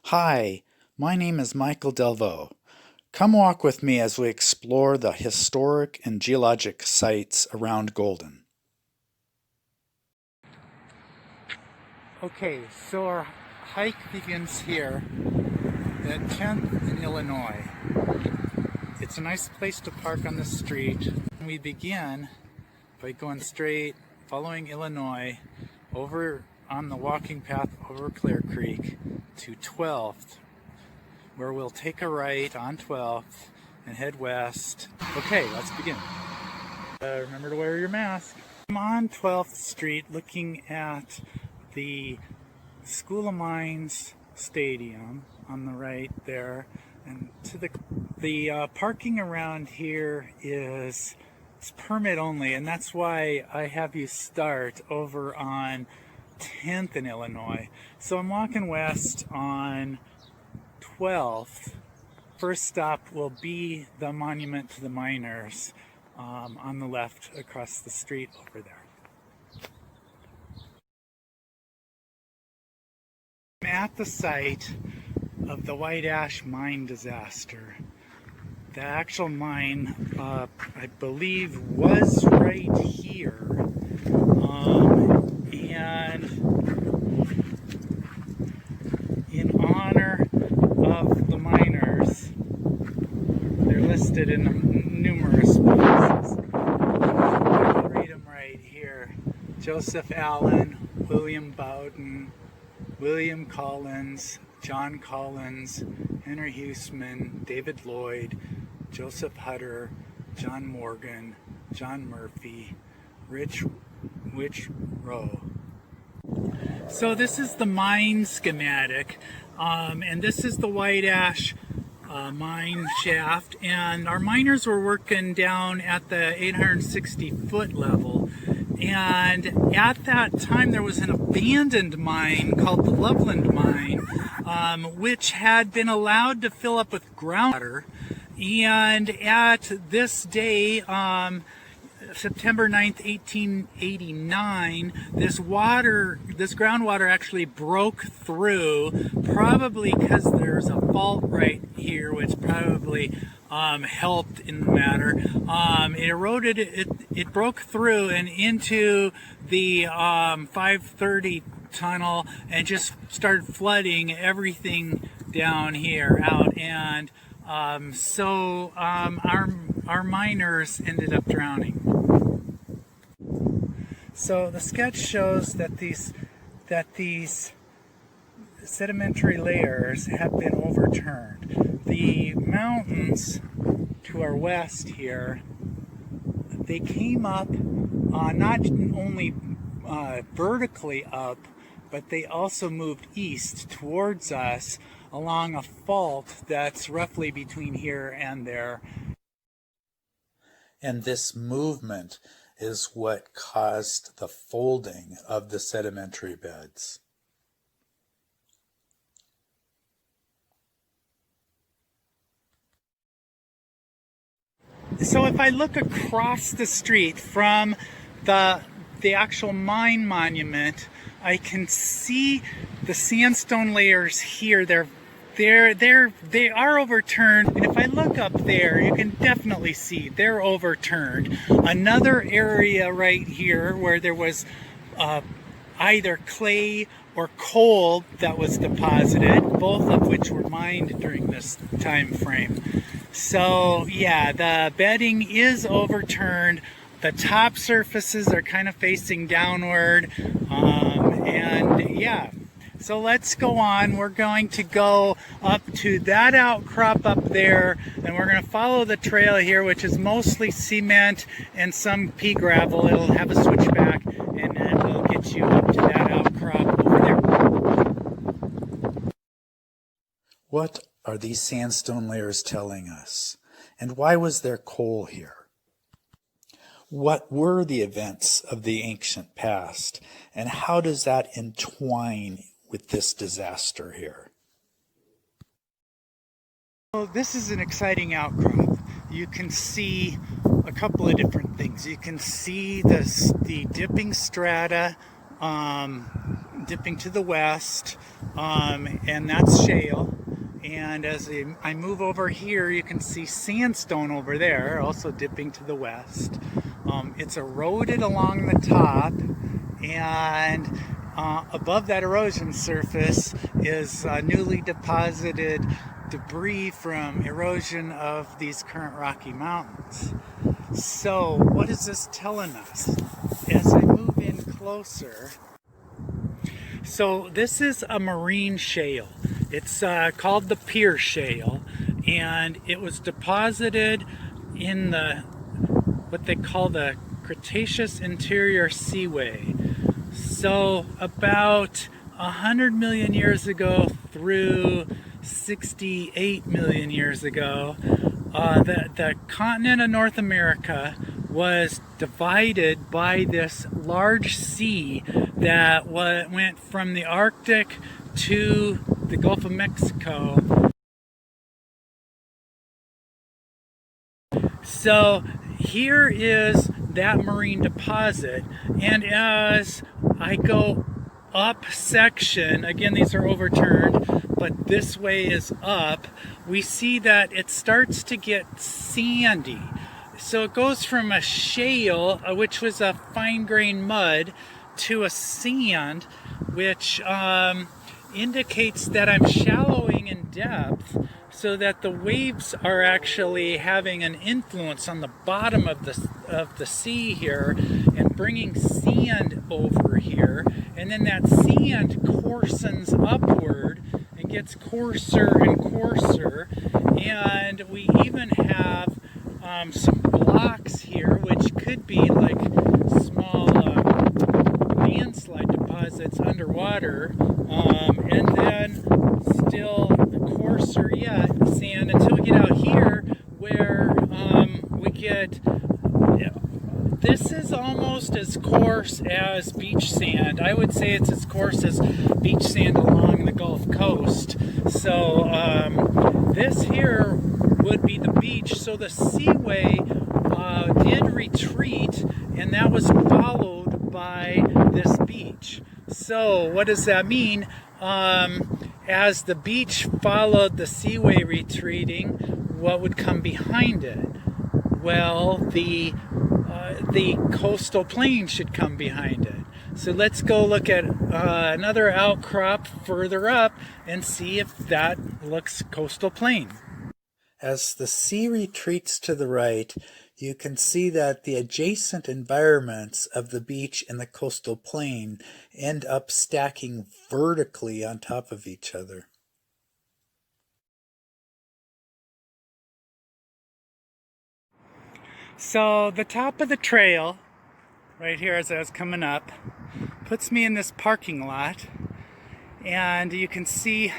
Hi, my name is Michael Delvaux. Come walk with me as we explore the historic and geologic sites around Golden. Okay, so our hike begins here at 10th in Illinois. It's a nice place to park on the street. We begin by going straight, following Illinois, over on the walking path over Clear Creek to 12th, where we'll take a right on 12th and head west. Okay, let's begin. Remember to wear your mask. I'm on 12th Street looking at the School of Mines Stadium on the right there, and to the parking around here is permit only, and that's why I have you start over on 10th in Illinois. So I'm walking west on 12th. First stop will be the monument to the miners on the left across the street over there. I'm at the site of the White Ash mine disaster. The actual mine, I believe, was right here. And in honor of the miners, they're listed in numerous places. I'll read them right here. Joseph Allen, William Bowden, William Collins, John Collins, Henry Huseman, David Lloyd, Joseph Hutter, John Morgan, John Murphy, Rich Rowe. So this is the mine schematic, and this is the White Ash mine shaft, and our miners were working down at the 860-foot level. And at that time there was an abandoned mine called the Loveland Mine, which had been allowed to fill up with groundwater. And at this day, September 9th, 1889, this groundwater actually broke through, probably because there's a fault right here, which probably helped in the matter. It eroded, it broke through and into the 530 tunnel and just started flooding everything down here out. And so our miners ended up drowning. So the sketch shows that these sedimentary layers have been overturned. The mountains to our west here, they came up not only vertically up, but they also moved east towards us along a fault that's roughly between here and there. And this movement is what caused the folding of the sedimentary beds. So if I look across the street from the actual mine monument, I can see the sandstone layers here. They are overturned, and if I look up there, you can definitely see they're overturned. Another area right here where there was either clay or coal that was deposited, both of which were mined during this time frame. So yeah, the bedding is overturned. The top surfaces are kind of facing downward, and yeah. So let's go on. We're going to go up to that outcrop up there, and we're going to follow the trail here, which is mostly cement and some pea gravel. It'll have a switchback, and then we'll get you up to that outcrop over there. What are these sandstone layers telling us? And why was there coal here? What were the events of the ancient past, and how does that entwine with this disaster here? So this is an exciting outcrop. You can see a couple of different things. You can see the dipping strata dipping to the west, and that's shale. And as I move over here, you can see sandstone over there, also dipping to the west. It's eroded along the top, and above that erosion surface is newly deposited debris from erosion of these current Rocky Mountains. So what is this telling us? As I move in closer, so this is a marine shale. It's called the Pierre Shale, and it was deposited in the what they call the Cretaceous Interior Seaway. So about 100 million years ago through 68 million years ago, the continent of North America was divided by this large sea that went from the Arctic to the Gulf of Mexico. So here is that marine deposit, and as I go up section, again these are overturned, but this way is up, we see that it starts to get sandy. So it goes from a shale, which was a fine-grained mud, to a sand, which indicates that I'm shallowing in depth, so that the waves are actually having an influence on the bottom of the sea here and bringing sand over here, and then that sand coarsens upward and gets coarser and coarser, and we even have some blocks here which could be like small landslide deposits underwater, and then still coarser yet sand until we get out here where we get, this is almost as coarse as beach sand. I would say it's as coarse as beach sand along the Gulf Coast. So this here would be the beach. So the seaway did retreat, and that was followed by this beach. So what does that mean? As the beach followed the seaway retreating, what would come behind it? Well, the coastal plain should come behind it. So let's go look at another outcrop further up and see if that looks coastal plain. As the sea retreats to the right, you can see that the adjacent environments of the beach and the coastal plain end up stacking vertically on top of each other. So the top of the trail, right here as I was coming up, puts me in this parking lot, and you can see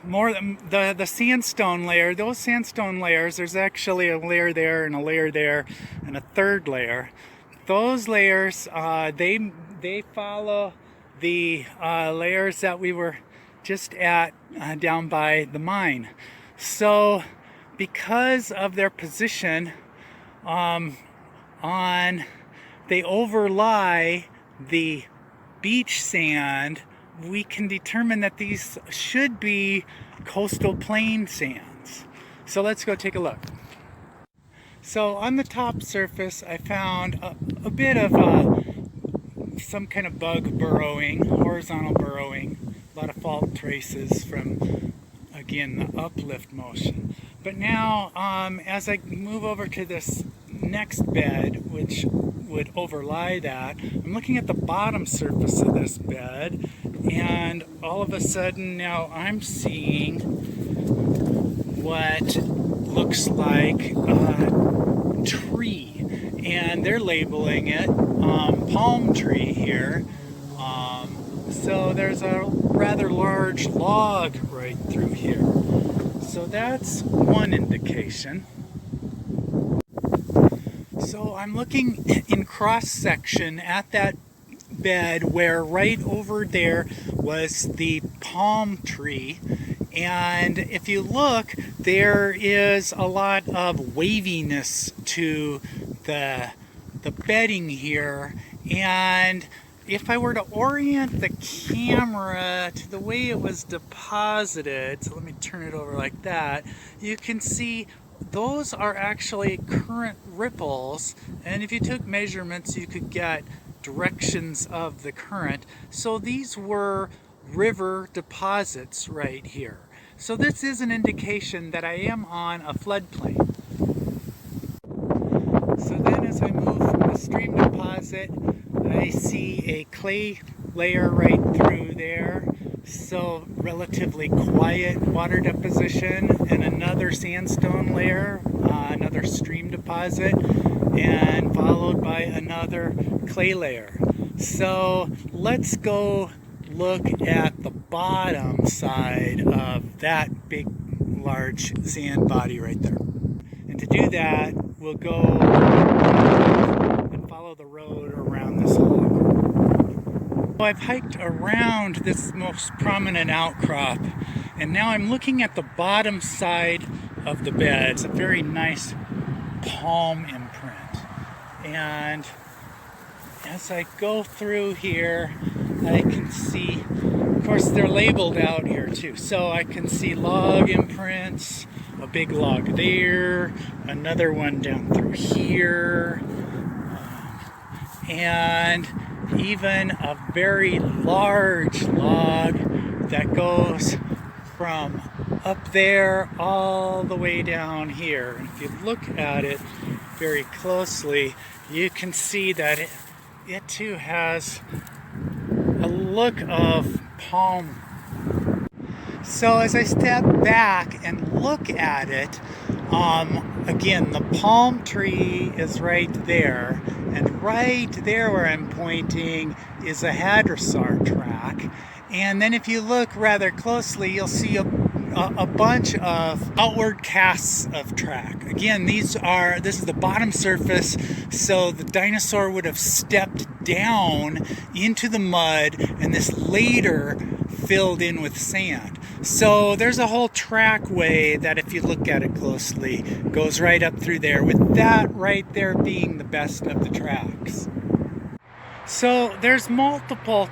more the sandstone layer. Those sandstone layers, there's actually a layer there and a layer there and a third layer. Those layers, they follow the layers that we were just at down by the mine. So because of their position they overlie the beach sand, we can determine that these should be coastal plain sands. So let's go take a look. So on the top surface, I found a bit of some kind of bug burrowing, horizontal burrowing, a lot of fault traces from, again, the uplift motion. But now, as I move over to this next bed, which would overlie that, I'm looking at the bottom surface of this bed, and all of a sudden now I'm seeing what looks like a tree, and they're labeling it palm tree here. So there's a rather large log right through here. So that's one indication. So I'm looking in cross section at that bed where right over there was the palm tree, and if you look, there is a lot of waviness to the bedding here, and if I were to orient the camera to the way it was deposited, so let me turn it over like that, you can see those are actually current ripples, and if you took measurements you could get directions of the current. So these were river deposits right here. So this is an indication that I am on a floodplain. So then as I move from the stream deposit, I see a clay layer right through there. So relatively quiet water deposition, and another sandstone layer, another stream deposit, and followed by another clay layer. So let's go look at the bottom side of that big large sand body right there. And to do that, we'll go and follow the road around this log. I've hiked around this most prominent outcrop, and now I'm looking at the bottom side of the bed. It's a very nice palm imprint. And as I go through here, I can see, of course they're labeled out here too, so I can see log imprints, a big log there, another one down through here, and even a very large log that goes from up there all the way down here. And if you look at it very closely, you can see that it too has a look of palm. So as I step back and look at it, again, the palm tree is right there, and right there where I'm pointing is a hadrosaur track. And then if you look rather closely, you'll see a bunch of outward casts of track. Again, this is the bottom surface, so the dinosaur would have stepped down into the mud and this later filled in with sand. So there's a whole trackway that, if you look at it closely, goes right up through there, with that right there being the best of the tracks. So there's multiple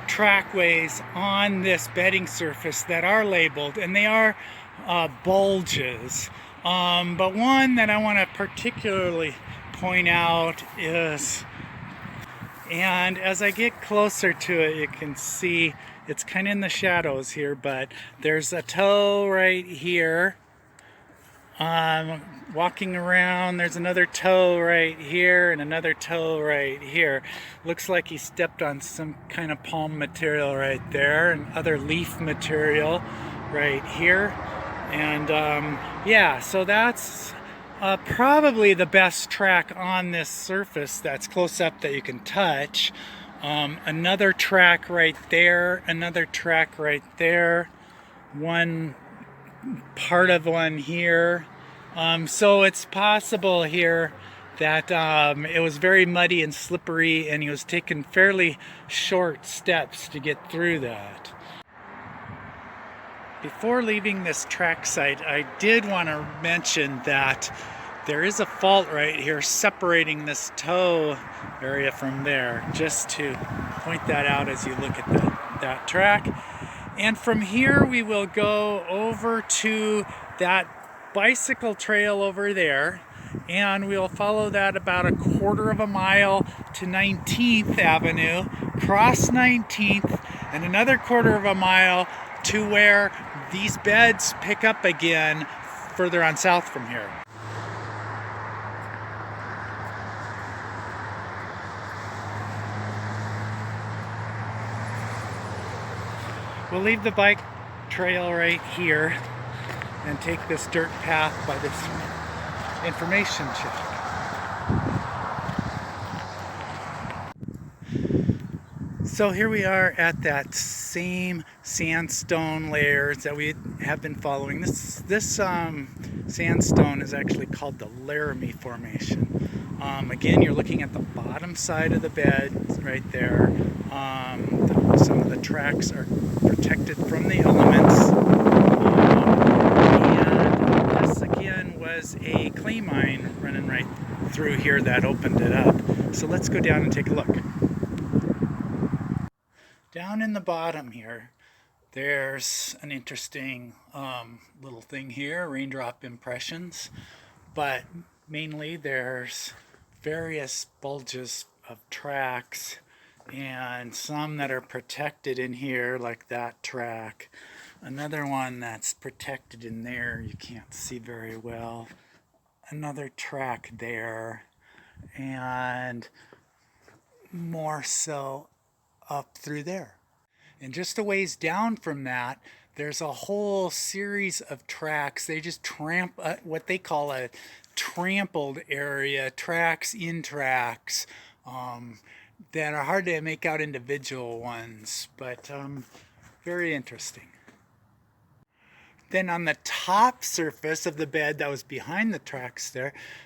trackways on this bedding surface that are labeled, and they are bulges. But one that I want to particularly point out is, and as I get closer to it, you can see it's kind of in the shadows here, but there's a toe right here. Walking around, there's another toe right here and another toe right here. Looks like he stepped on some kind of palm material right there, and other leaf material right here. And yeah, so that's probably the best track on this surface that's close up that you can touch. Another track right there, another track right there, one part of one here. So it's possible here that it was very muddy and slippery, and he was taking fairly short steps to get through that. Before leaving this track site, I did want to mention that there is a fault right here separating this toe area from there, just to point that out as you look at that track. And from here we will go over to that bicycle trail over there, and we'll follow that about a quarter of a mile to 19th Avenue, cross 19th, and another quarter of a mile to where these beds pick up again further on south from here. We'll leave the bike trail right here and take this dirt path by this information check. So here we are at that same sandstone layers that we have been following. This sandstone is actually called the Laramie Formation. Again, you're looking at the bottom side of the bed right there. Some of the tracks are protected from the elements. And this again was a clay mine running right through here that opened it up. So let's go down and take a look. down in the bottom here, there's an interesting little thing here, raindrop impressions, but mainly there's various bulges of tracks and some that are protected in here, like that track. Another one that's protected in there, you can't see very well. Another track there, and more so up through there. And just a ways down from that, there's a whole series of tracks. They just what they call a trampled area, tracks in tracks, that are hard to make out individual ones, but very interesting. Then on the top surface of the bed that was behind the tracks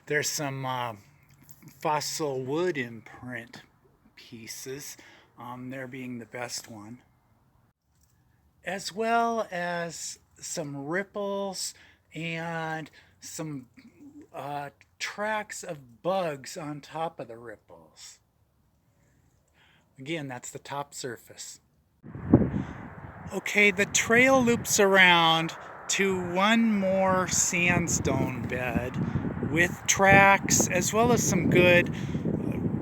there's some fossil wood imprint pieces, there being the best one, as well as some ripples and some tracks of bugs on top of the ripples. Again, that's the top surface. Okay, the trail loops around to one more sandstone bed with tracks as well as some good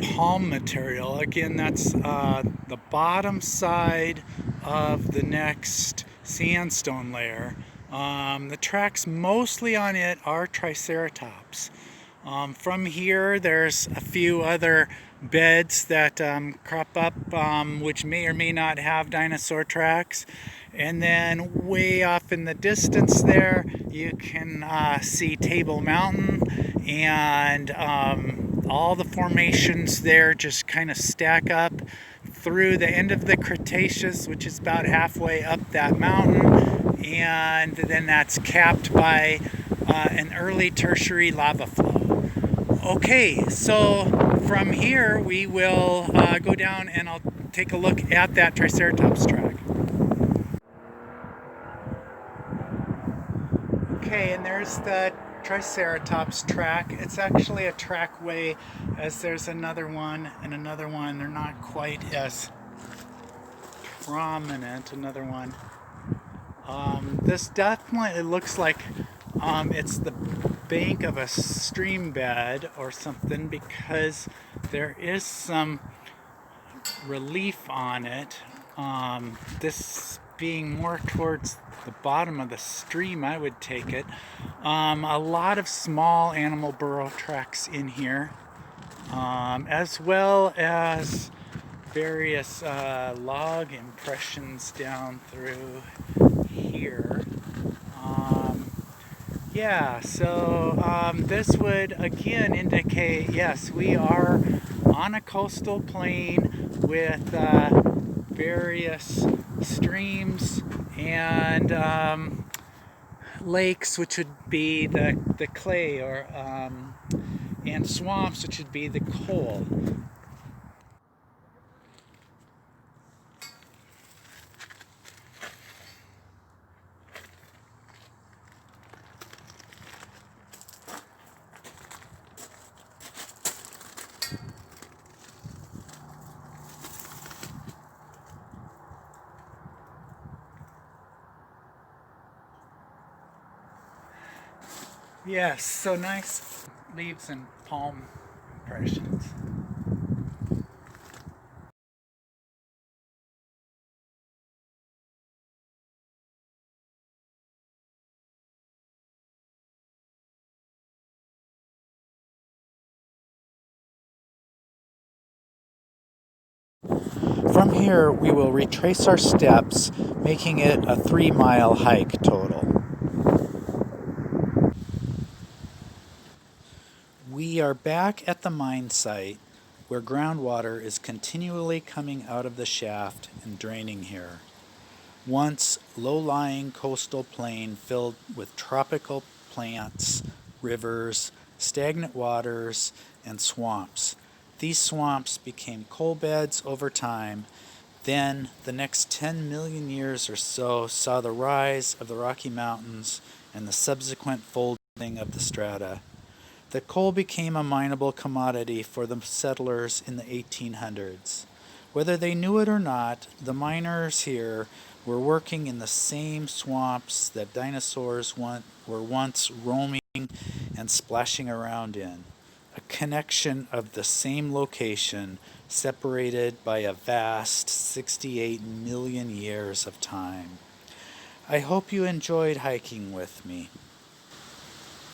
palm material. Again, that's the bottom side of the next sandstone layer. The tracks mostly on it are Triceratops. From here, there's a few other beds that crop up, which may or may not have dinosaur tracks. And then way off in the distance there, you can see Table Mountain, and all the formations there just kind of stack up through the end of the Cretaceous, which is about halfway up that mountain, and then that's capped by an early tertiary lava flow. Okay, so from here we will go down and I'll take a look at that Triceratops track. Okay, and there's the Triceratops track. It's actually a trackway, as there's another one and another one. They're not quite as prominent. Another one. This definitely looks like it's the bank of a stream bed or something, because there is some relief on it. This being more towards the bottom of the stream, I would take it. A lot of small animal burrow tracks in here, as well as various log impressions down through here. Yeah, so this would again indicate, yes, we are on a coastal plain with various streams and lakes, which would be the clay, or and swamps, which would be the coal. Yes, so nice leaves and palm impressions. From here, we will retrace our steps, making it a 3-mile hike total. We are back at the mine site, where groundwater is continually coming out of the shaft and draining here. Once low-lying coastal plain filled with tropical plants, rivers, stagnant waters, and swamps. These swamps became coal beds over time. Then, the next 10 million years or so saw the rise of the Rocky Mountains and the subsequent folding of the strata. The coal became a mineable commodity for the settlers in the 1800s. Whether they knew it or not, the miners here were working in the same swamps that dinosaurs were once roaming and splashing around in. A connection of the same location, separated by a vast 68 million years of time. I hope you enjoyed hiking with me.